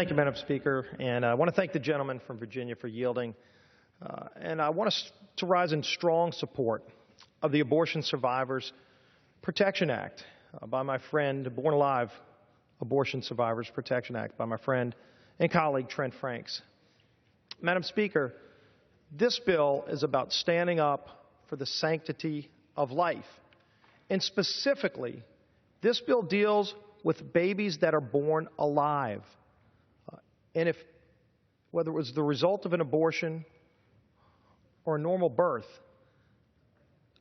Thank you, Madam Speaker, and I want to thank the gentleman from Virginia for yielding. And I want us to rise in strong support of the Abortion Survivors Protection Act by my friend, Born Alive Abortion Survivors Protection Act by my friend and colleague Trent Franks. Madam Speaker, this bill is about standing up for the sanctity of life. And specifically, this bill deals with babies that are born alive. And whether it was the result of an abortion or a normal birth,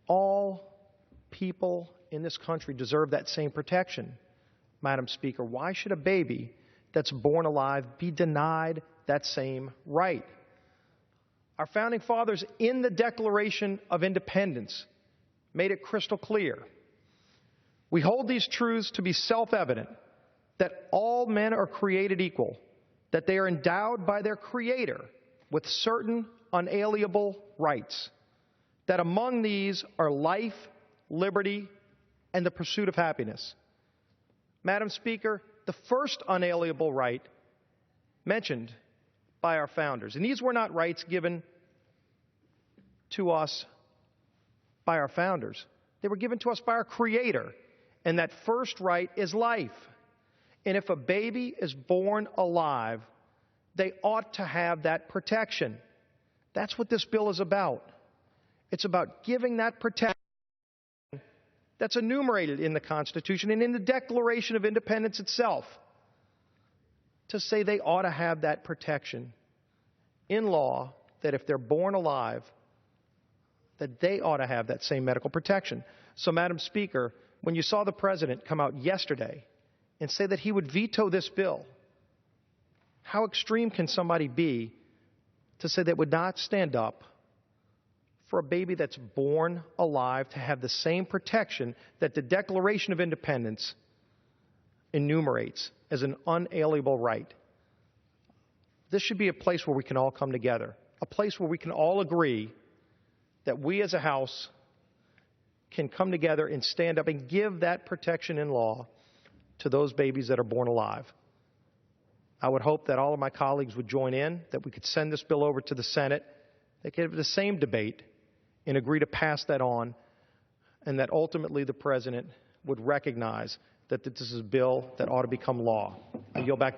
all people in this country deserve that same protection. Madam Speaker, why should a baby that's born alive be denied that same right? Our founding fathers in the Declaration of Independence made it crystal clear. We hold these truths to be self-evident, that all men are created equal, that they are endowed by their Creator with certain unalienable rights, that among these are life, liberty, and the pursuit of happiness. Madam Speaker, the first unalienable right mentioned by our founders, and these were not rights given to us by our founders. They were given to us by our Creator, and that first right is life. And if a baby is born alive, they ought to have that protection. That's what this bill is about. It's about giving that protection that's enumerated in the Constitution and in the Declaration of Independence itself, to say they ought to have that protection in law, that if they're born alive, that they ought to have that same medical protection. So, Madam Speaker, when you saw the President come out yesterday and say that he would veto this bill, how extreme can somebody be to say they would not stand up for a baby that's born alive to have the same protection that the Declaration of Independence enumerates as an unalienable right? This should be a place where we can all come together, a place where we can all agree that we as a House can come together and stand up and give that protection in law to those babies that are born alive. I would hope that all of my colleagues would join in, that we could send this bill over to the Senate, they could have the same debate and agree to pass that on, and that ultimately the President would recognize that this is a bill that ought to become law. I yield back the